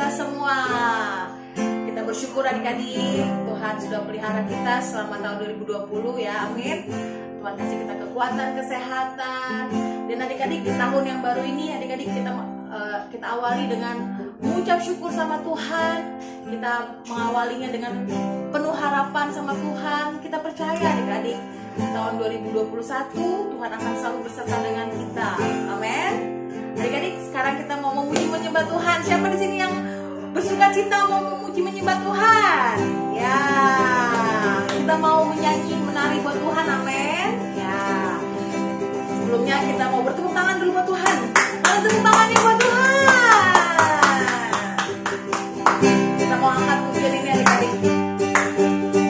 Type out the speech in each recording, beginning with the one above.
kita semua. Kita bersyukur adik-adik, Tuhan sudah pelihara kita selama tahun 2020 ya, amin. Tuhan kasih kita kekuatan, kesehatan. Dan adik-adik di tahun yang baru ini, adik-adik kita awali dengan mengucap syukur sama Tuhan. Kita mengawalinya dengan penuh harapan sama Tuhan. Kita percaya adik-adik, tahun 2021 Tuhan akan selalu beserta dengan kita, amin. Adik-adik, sekarang kita mau memuji menyembah Tuhan. Siapa di sini yang bersuka cita mau memuji menyembah Tuhan? Ya, kita mau menyanyi, menari buat Tuhan, amin. Ya, sebelumnya kita mau bertepuk tangan dulu buat Tuhan. Mana tepuk tangannya buat Tuhan? Kita mau angkat pujian ini adik-adik.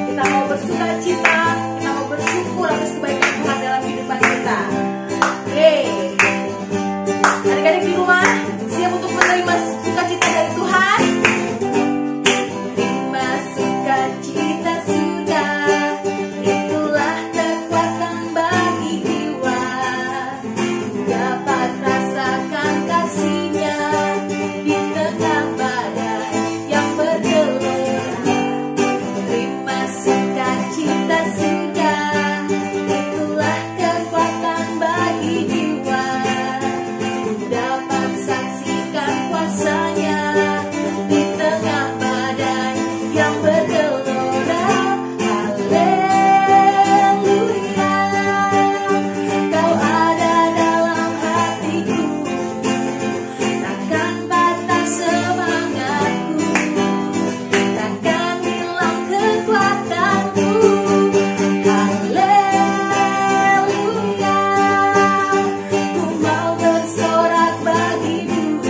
Kita mau bersuka cita, kita mau bersyukur atas kebaikan Tuhan dalam kehidupan kita. Yeay. Adik-adik di rumah, siap untuk menerima sukacita dari Tuhan? Terima sukacita surga, itulah kekuatan bagi jiwa. Dapat rasakan kasih-Nya di tengah badai yang bergelora. Terima sukacita surga, itulah kekuatan bagi jiwa. Dapat saksikan kuasa-Nya di tengah badai yang bergelora. Haleluya, Kau ada dalam hatiku, takkan patah semangatku, takkan hilang kekuatanku. Haleluya, ku mau bersorak bagimu,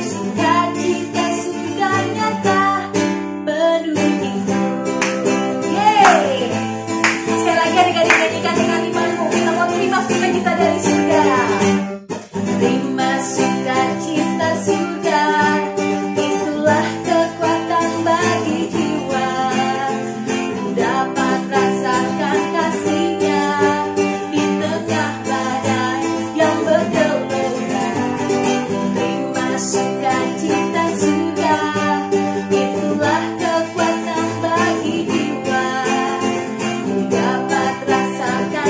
sukacita surga nyata penuh hidup. Yeay. Sekali lagi adik-adik nyanyikan dengan imanmu. Kita mau terima sukacita dari surga. Terima sukacita surga, itulah kekuatan bagi jiwa. Dapat rasakan kasih-Nya di tengah badai yang bergelora. Terima sukacita surga, itulah kekuatan bagi jiwa. Dapat rasakan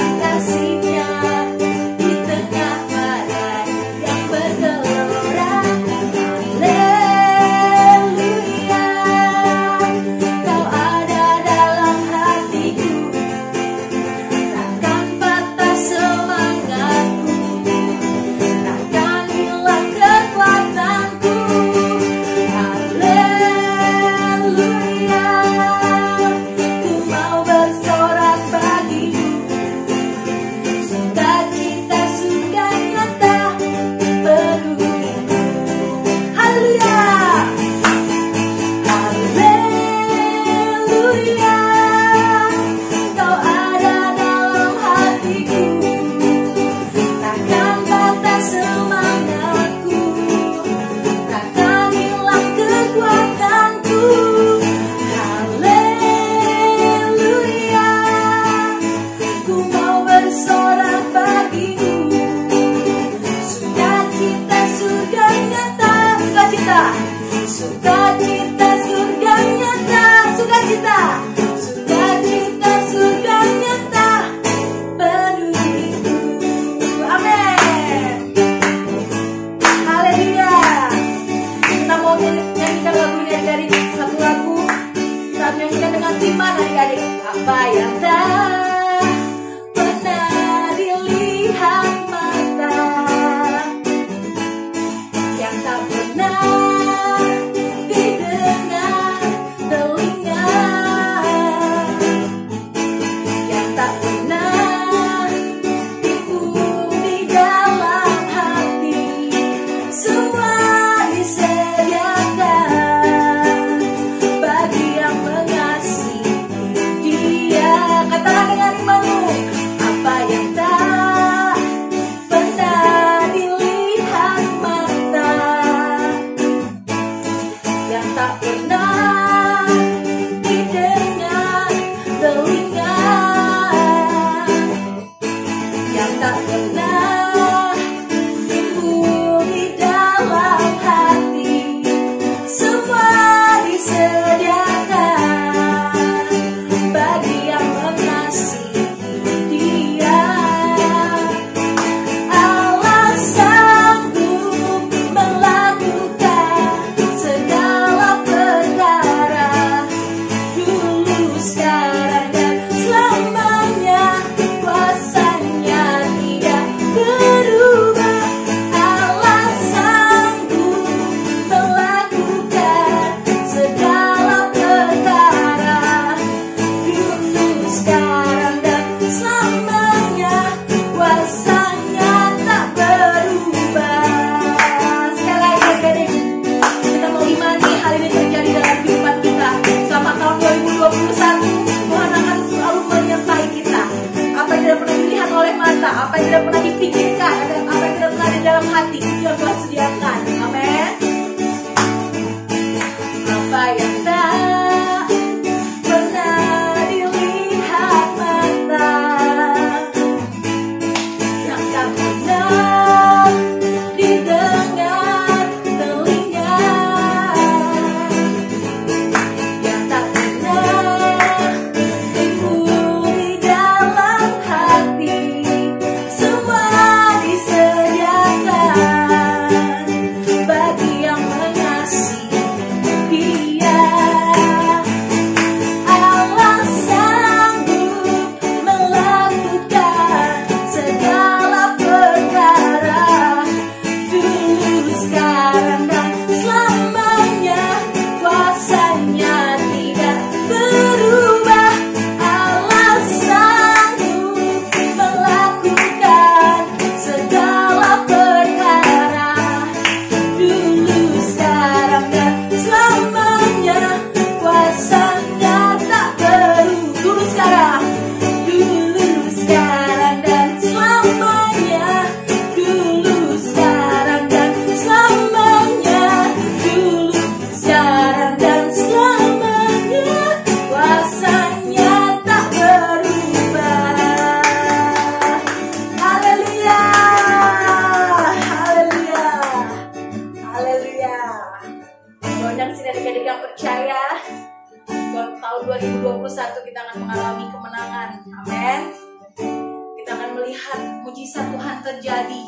mujizat Tuhan terjadi,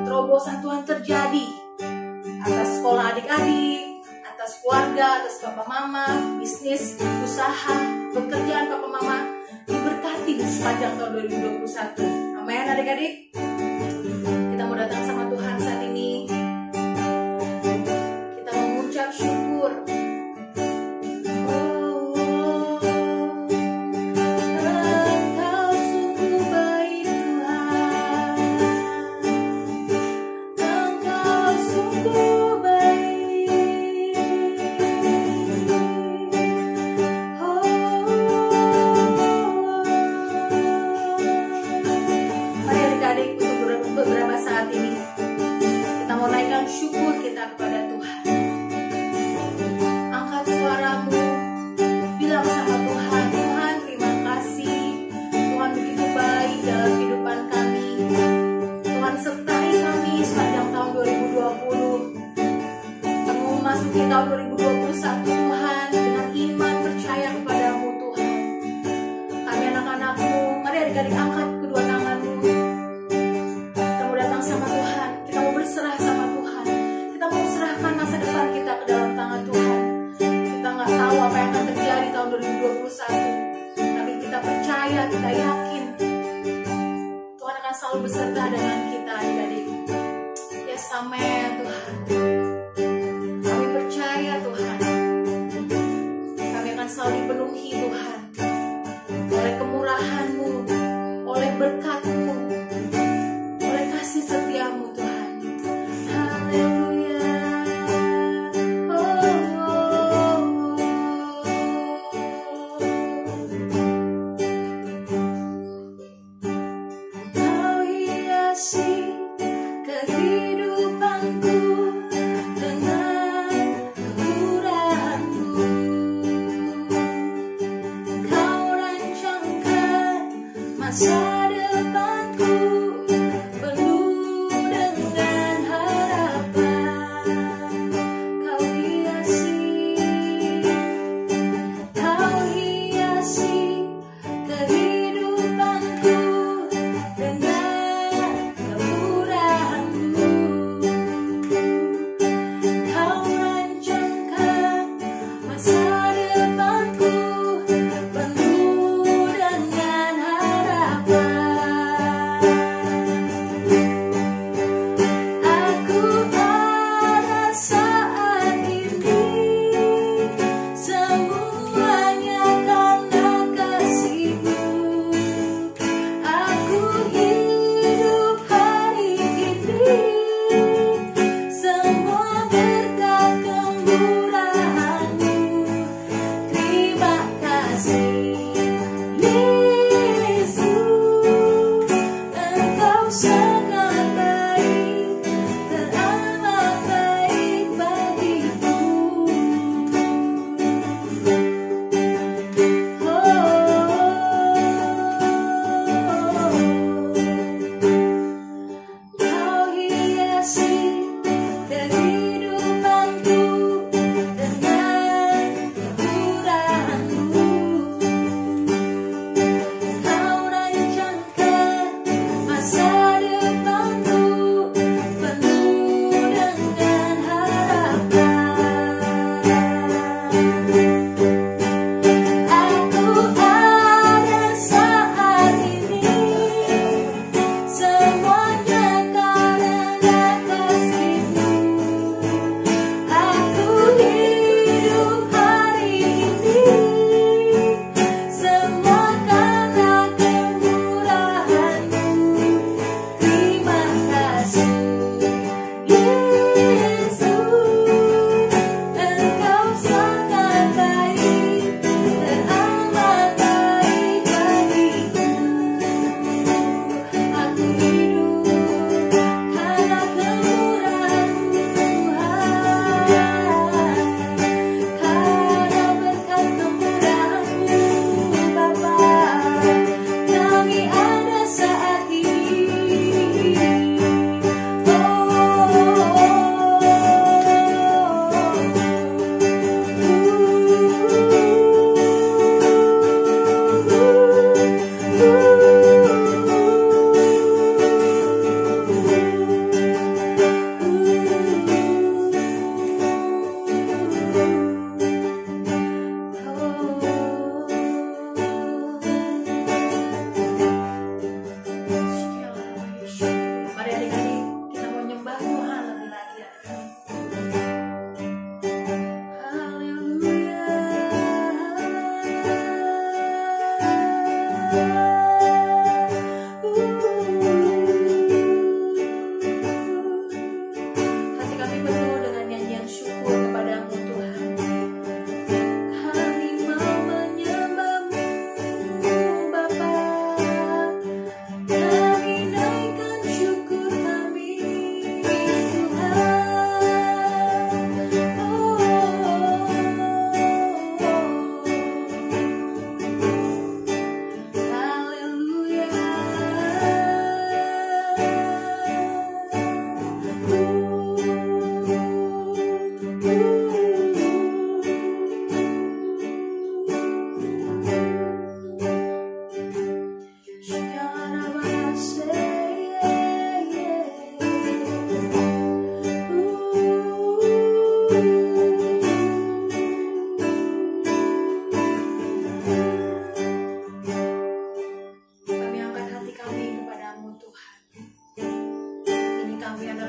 terobosan Tuhan terjadi atas sekolah adik-adik, atas keluarga, atas papa mama, bisnis, usaha, pekerjaan papa mama diberkati di sepanjang tahun 2021. Amin adik-adik. Kita mau datang sama Tuhan saat ini. Kita mau mengucap syukur. Syukur kita kepada Tuhan. Angkat suaramu, bilang sama Tuhan, Tuhan terima kasih, Tuhan begitu baik dalam kehidupan kami. Tuhan sertai kami sepanjang tahun 2020. Kami memasuki tahun 2021 Tuhan dengan iman percaya kepadamu Tuhan. Kami anak-anakmu, mari adik-adik angkat kedua tanganmu. Kita mau datang sama Tuhan, kita mau berserah sama Tuhan. Serahkan masa depan kita ke dalam tangan Tuhan. Kita nggak tahu apa yang akan terjadi tahun 2021, tapi kita percaya, kita yakin Tuhan akan selalu beserta dengan kita adik-adik. Yes, amin Tuhan. Kami percaya Tuhan, kami akan selalu dipenuhi Tuhan oleh kemurahan-Mu, oleh berkat-Mu, oleh kasih setia-Mu Tuhan. Haleluya. Kehidupanku dengan kemurahan-Mu, Kau rancangkan masa depanku penuh dengan harapan. Kau hiasi kehidupanku dengan kemurahan-Mu. Kau rancangkan masa depanku penuh dengan harapan.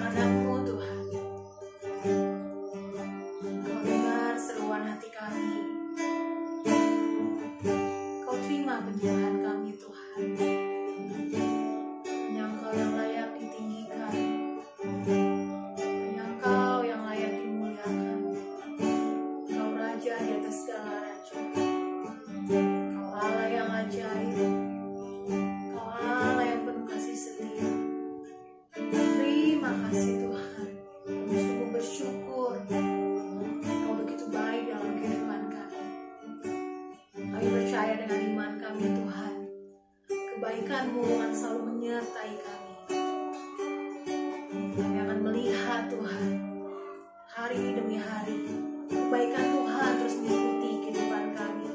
anak-anak-Mu Tuhan. Kau dengar seruan hati kami. Kau terima penyerahan kami Tuhan. Hanya Engkau yang layak ditinggikan, hanya Engkau yang layak dimuliakan. Kau Raja di atas segala raja. Kau Allah yang ajaib. Kau Allah yang penuh kasih setia. Terima kasih Tuhan. Kami sungguh bersyukur. Kau begitu baik dalam kehidupan kami. Kami percaya dengan iman kami Tuhan. Kebaikan-Mu akan selalu menyertai kami. Kami akan melihat Tuhan hari demi hari. Kebaikan Tuhan terus mengikuti kehidupan kami.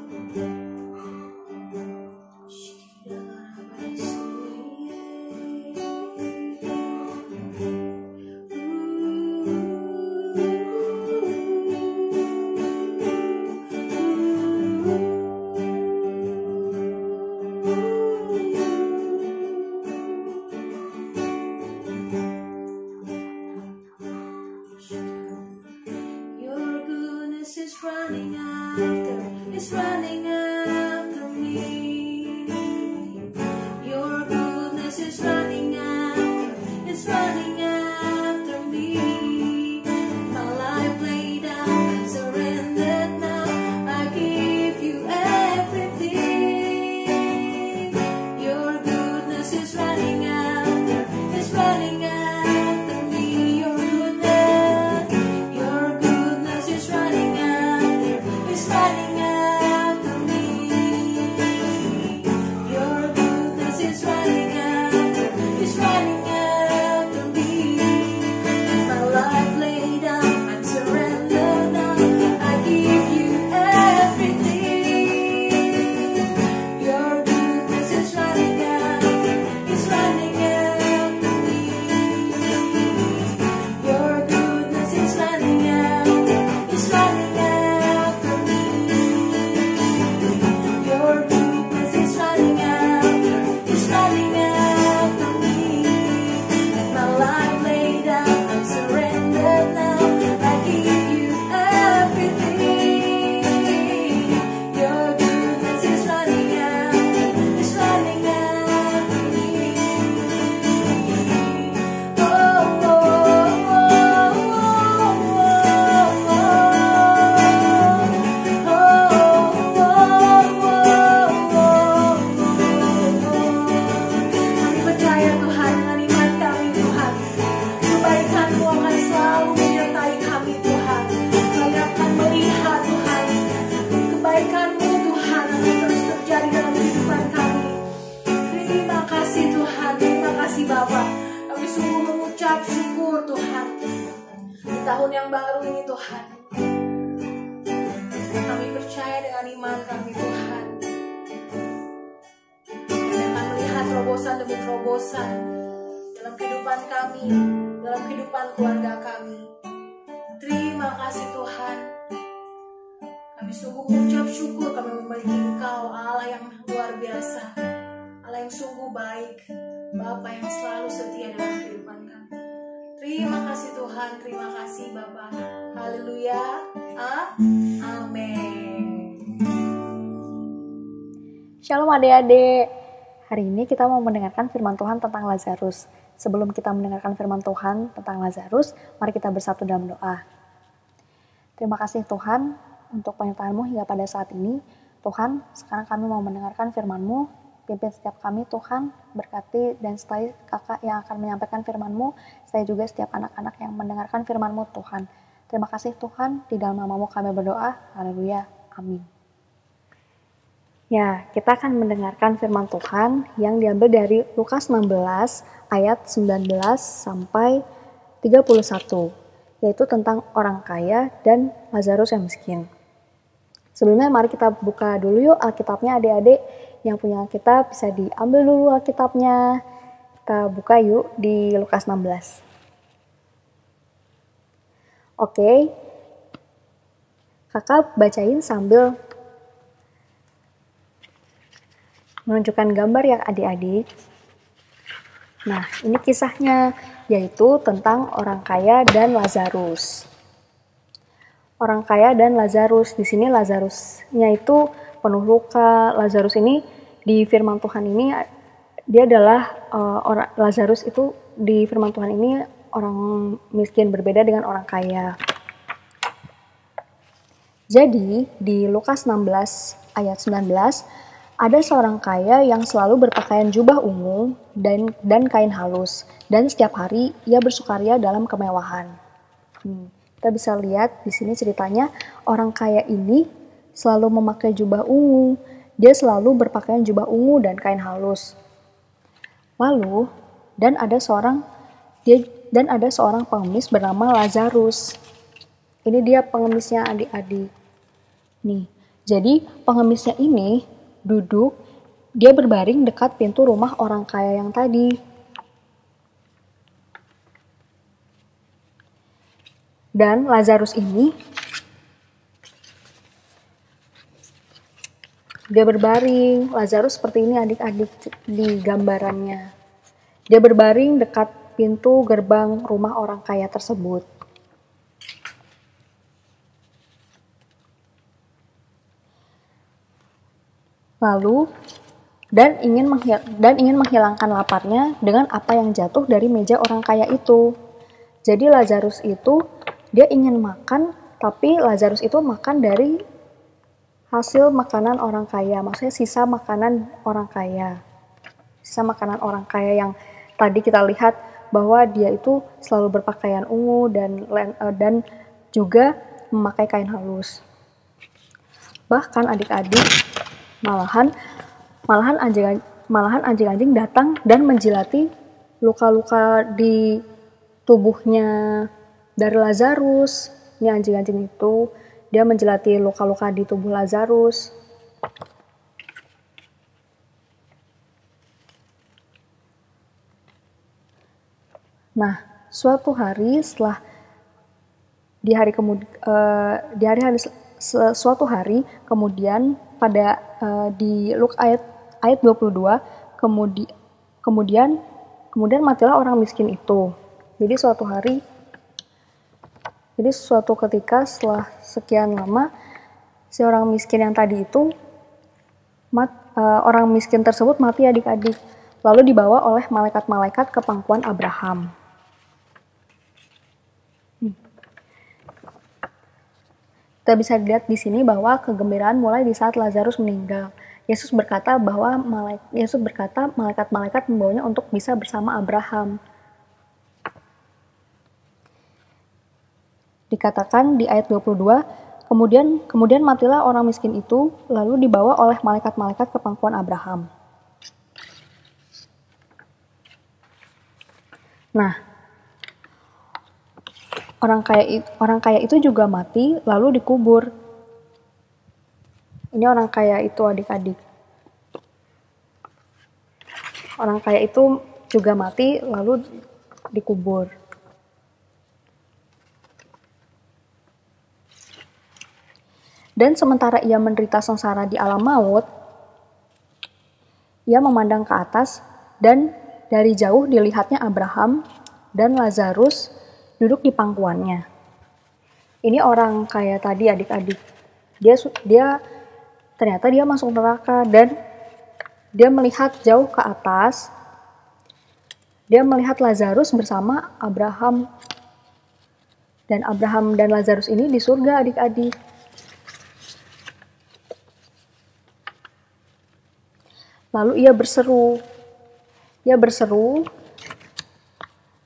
Your goodness is running after me. Your goodness is running after me. My life laid down, I'm surrendered now. I give you everything. Your goodness is running after me. Your goodness is running after me. Your goodness is running after me. My life laid down, I'm surrendered now. I give you everything. Your goodness is running after me. Your goodness is running after me. Your goodness is running after me. My life laid down, I'm surrendered now. I give you everything. Your goodness is running after me. Oh, oh, oh, Kami percaya Tuhan dengan iman kami Tuhan. Kebaikan-Mu akan selalu menyertai kami Tuhan. Kami akan melihat Tuhan kebaikan-Mu Tuhan akan terus terjadi dalam kehidupan kami. Terima kasih Tuhan, terima kasih Bapa. Kami sungguh mengucap syukur Tuhan di tahun yang baru ini Tuhan. Kami percaya dengan iman kami Tuhan. Kami akan melihat terobosan demi terobosan dalam kehidupan kami, dalam kehidupan keluarga kami. Terima kasih Tuhan. Kami sungguh mengucap syukur kami memiliki Engkau, Allah yang luar biasa, Allah yang sungguh baik, Bapa yang selalu setia dalam kehidupan kami. Terima kasih Tuhan, terima kasih Bapa. Haleluya. Amin. Shalom adik-adik. Hari ini kita mau mendengarkan firman Tuhan tentang Lazarus. Sebelum kita mendengarkan firman Tuhan tentang Lazarus, mari kita bersatu dalam doa. Terima kasih Tuhan untuk penyertaan-Mu hingga pada saat ini. Tuhan, sekarang kami mau mendengarkan firman-Mu. Pimpin setiap kami Tuhan, berkati dan sertai kakak yang akan menyampaikan firman-Mu. Saya juga setiap anak-anak yang mendengarkan firman-Mu Tuhan. Terima kasih Tuhan, di dalam nama-Mu kami berdoa. Haleluya. Amin. Ya, kita akan mendengarkan firman Tuhan yang diambil dari Lukas 16 ayat 19 sampai 31, yaitu tentang orang kaya dan Lazarus yang miskin. Sebelumnya mari kita buka dulu yuk Alkitabnya adik-adik. Yang punya Alkitab bisa diambil dulu Alkitabnya. Kita buka yuk di Lukas 16. Oke, kakak bacain sambil menunjukkan gambar ya adik-adik. Nah, ini kisahnya, yaitu tentang orang kaya dan Lazarus. Orang kaya dan Lazarus. Di sini Lazarusnya itu penuh luka. Lazarus ini di firman Tuhan ini dia adalah Lazarus itu di firman Tuhan ini orang miskin, berbeda dengan orang kaya. Jadi di Lukas 16 ayat 19 ada seorang kaya yang selalu berpakaian jubah ungu dan kain halus, dan setiap hari ia bersukaria dalam kemewahan. Kita bisa lihat di sini ceritanya, orang kaya ini selalu memakai jubah ungu. Dia selalu berpakaian jubah ungu dan kain halus. Lalu, dan ada seorang pengemis bernama Lazarus. Ini dia pengemisnya, adik-adik. Nih, jadi pengemisnya ini duduk, dia berbaring dekat pintu rumah orang kaya yang tadi. Dan Lazarus ini, dia berbaring. Lazarus seperti ini adik-adik di gambarannya. Dia berbaring dekat pintu gerbang rumah orang kaya tersebut. Lalu, dan ingin menghilangkan laparnya dengan apa yang jatuh dari meja orang kaya itu. Jadi Lazarus itu, dia ingin makan, tapi Lazarus itu makan dari hasil makanan orang kaya, maksudnya sisa makanan orang kaya. Sisa makanan orang kaya yang tadi kita lihat bahwa dia itu selalu berpakaian ungu dan juga memakai kain halus. Bahkan adik-adik, malahan anjing-anjing datang dan menjilati luka-luka di tubuhnya dari Lazarus. Ini anjing-anjing itu, dia menjilati luka-luka di tubuh Lazarus. Nah, suatu hari setelah suatu hari kemudian pada di Lukas ayat 22 kemudian matilah orang miskin itu. Jadi suatu ketika setelah sekian lama si orang miskin yang tadi itu orang miskin tersebut mati adik-adik, lalu dibawa oleh malaikat-malaikat ke pangkuan Abraham. Kita bisa lihat di sini bahwa kegembiraan mulai di saat Lazarus meninggal. Yesus berkata malaikat-malaikat membawanya untuk bisa bersama Abraham. Dikatakan di ayat 22, kemudian matilah orang miskin itu, lalu dibawa oleh malaikat-malaikat ke pangkuan Abraham. Nah, orang kaya itu juga mati lalu dikubur. Ini orang kaya itu adik-adik. Orang kaya itu juga mati lalu dikubur. Dan sementara ia menderita sengsara di alam maut, ia memandang ke atas dan dari jauh dilihatnya Abraham dan Lazarus duduk di pangkuannya. Ini orang kaya tadi adik-adik. Dia ternyata dia masuk neraka dan dia melihat jauh ke atas. Dia melihat Lazarus bersama Abraham. Dan Abraham dan Lazarus ini di surga adik-adik. Lalu ia berseru.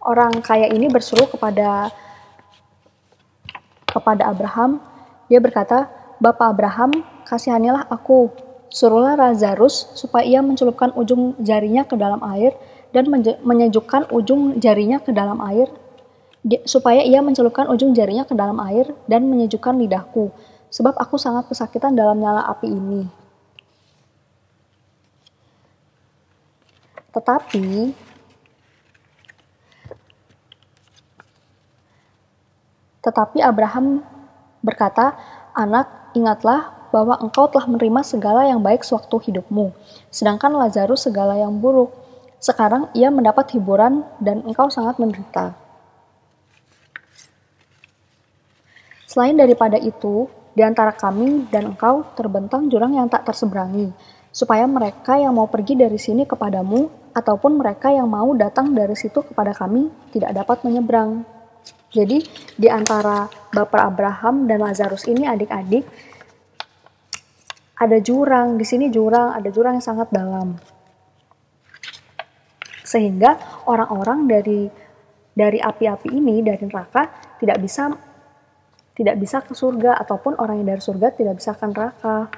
Orang kaya ini berseru kepada Abraham. Dia berkata, "Bapak Abraham, kasihanilah aku. Suruhlah Lazarus supaya ia mencelupkan ujung jarinya ke dalam air dan menyejukkan ujung jarinya ke dalam air. Supaya ia mencelupkan ujung jarinya ke dalam air dan menyejukkan lidahku, sebab aku sangat kesakitan dalam nyala api ini." Tetapi Abraham berkata, "Anak, ingatlah bahwa engkau telah menerima segala yang baik sewaktu hidupmu, sedangkan Lazarus segala yang buruk. Sekarang ia mendapat hiburan dan engkau sangat menderita. Selain daripada itu, di antara kami dan engkau terbentang jurang yang tak terseberangi, supaya mereka yang mau pergi dari sini kepadamu, ataupun mereka yang mau datang dari situ kepada kami, tidak dapat menyeberang. Jadi, di antara Bapak Abraham dan Lazarus ini adik-adik, ada jurang, di sini jurang, ada jurang yang sangat dalam. Sehingga orang-orang dari api-api ini, dari neraka, tidak bisa ke surga, ataupun orang yang dari surga tidak bisa ke neraka.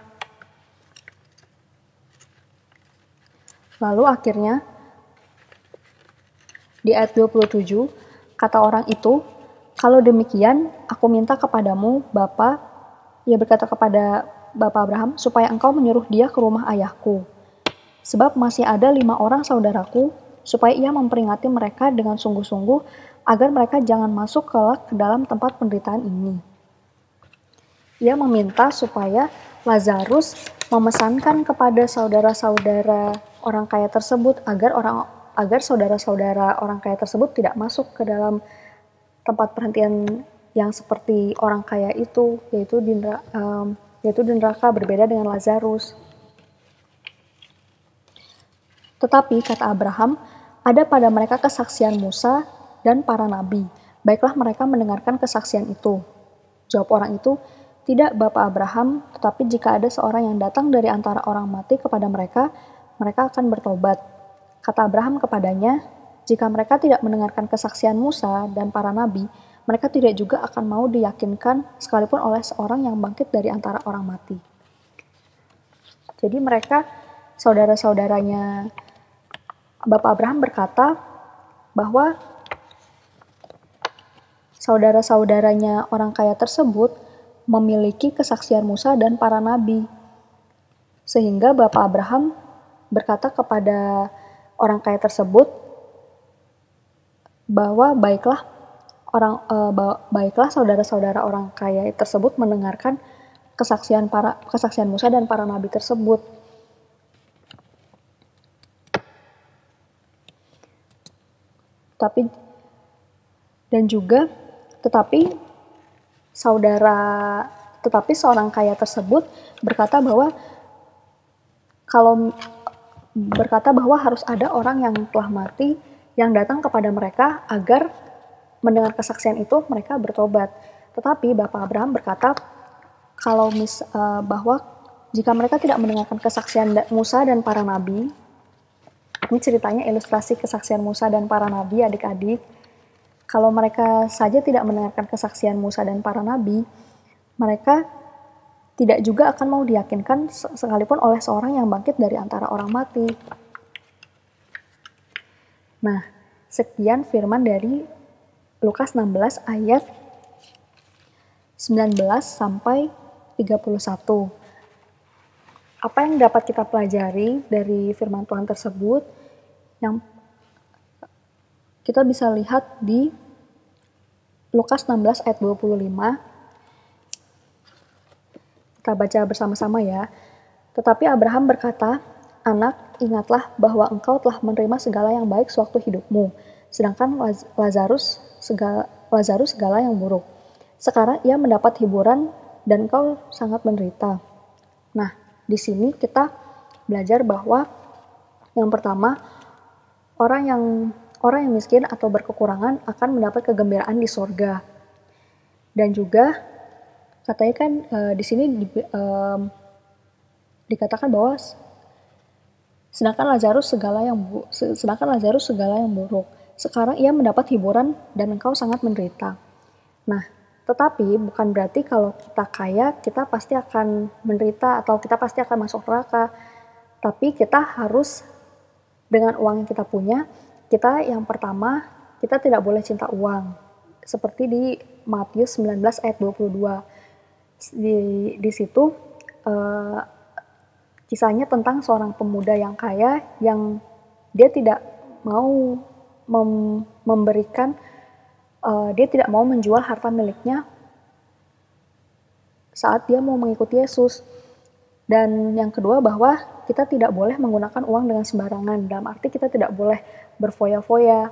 Lalu akhirnya di ayat 27 kata orang itu, kalau demikian aku minta kepadamu Bapa, ia berkata kepada Bapak Abraham, supaya engkau menyuruh dia ke rumah ayahku. Sebab masih ada 5 orang saudaraku, supaya ia memperingati mereka dengan sungguh-sungguh, agar mereka jangan masuk kelak ke dalam tempat penderitaan ini. Ia meminta supaya Lazarus memesankan kepada saudara-saudara orang kaya tersebut agar saudara-saudara orang kaya tersebut tidak masuk ke dalam tempat perhentian yang seperti orang kaya itu, yaitu di neraka, berbeda dengan Lazarus. Tetapi kata Abraham, ada pada mereka kesaksian Musa dan para nabi. Baiklah mereka mendengarkan kesaksian itu. Jawab orang itu, tidak Bapak Abraham, tetapi jika ada seorang yang datang dari antara orang mati kepada mereka, mereka akan bertobat. Kata Abraham kepadanya, jika mereka tidak mendengarkan kesaksian Musa dan para nabi, mereka tidak juga akan mau diyakinkan sekalipun oleh seorang yang bangkit dari antara orang mati. Jadi mereka, saudara-saudaranya Bapak Abraham berkata bahwa saudara-saudaranya orang kaya tersebut memiliki kesaksian Musa dan para nabi. Sehingga Bapak Abraham berkata kepada orang kaya tersebut bahwa baiklah saudara-saudara orang kaya tersebut mendengarkan kesaksian Musa dan para nabi tersebut. Tetapi seorang kaya tersebut berkata bahwa harus ada orang yang telah mati yang datang kepada mereka agar mendengar kesaksian itu mereka bertobat. Tetapi Bapak Abraham berkata bahwa jika mereka tidak mendengarkan kesaksian Musa dan para nabi, ini ceritanya ilustrasi kesaksian Musa dan para nabi, adik-adik. Kalau mereka saja tidak mendengarkan kesaksian Musa dan para nabi, mereka tidak juga akan mau diyakinkan sekalipun oleh seorang yang bangkit dari antara orang mati. Nah, sekian firman dari Lukas 16 ayat 19 sampai 31. Apa yang dapat kita pelajari dari firman Tuhan tersebut? Yang kita bisa lihat di Lukas 16 ayat 25. Kita baca bersama-sama ya. Tetapi Abraham berkata, "Anak, ingatlah bahwa engkau telah menerima segala yang baik sewaktu hidupmu, sedangkan Lazarus segala yang buruk. Sekarang ia mendapat hiburan dan engkau sangat menderita." Nah, di sini kita belajar bahwa yang pertama, orang yang miskin atau berkekurangan akan mendapat kegembiraan di surga. Dan juga katanya kan di sini dikatakan bahwa sedangkan Lazarus segala yang buruk. Sekarang ia mendapat hiburan dan engkau sangat menderita. Nah, tetapi bukan berarti kalau kita kaya kita pasti akan menderita atau kita pasti akan masuk neraka. Tapi kita harus dengan uang yang kita punya, kita yang pertama, kita tidak boleh cinta uang. Seperti di Matius 19 ayat 22. Di situ kisahnya tentang seorang pemuda yang kaya yang dia tidak mau dia tidak mau menjual harta miliknya saat dia mau mengikuti Yesus. Dan yang kedua bahwa kita tidak boleh menggunakan uang dengan sembarangan, dalam arti kita tidak boleh berfoya-foya.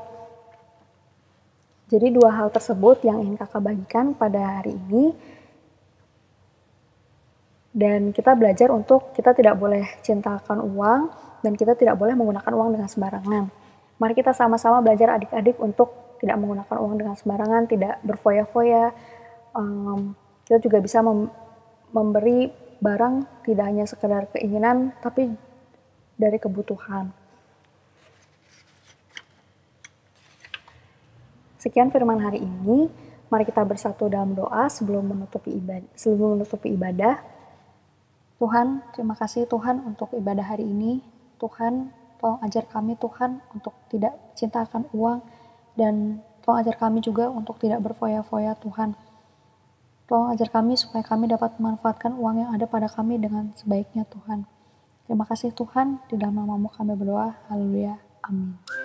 Jadi dua hal tersebut yang ingin kakak bagikan pada hari ini. Dan kita belajar untuk kita tidak boleh cintakan uang dan kita tidak boleh menggunakan uang dengan sembarangan. Mari kita sama-sama belajar adik-adik untuk tidak menggunakan uang dengan sembarangan, tidak berfoya-foya. Kita juga bisa memberi barang tidak hanya sekedar keinginan, tapi dari kebutuhan. Sekian firman hari ini. Mari kita bersatu dalam doa sebelum menutupi ibadah. Tuhan, terima kasih Tuhan untuk ibadah hari ini. Tuhan, tolong ajar kami Tuhan untuk tidak cintakan uang, dan tolong ajar kami juga untuk tidak berfoya-foya Tuhan. Tolong ajar kami supaya kami dapat memanfaatkan uang yang ada pada kami dengan sebaiknya Tuhan. Terima kasih Tuhan, di dalam nama-Mu kami berdoa. Haleluya. Amin.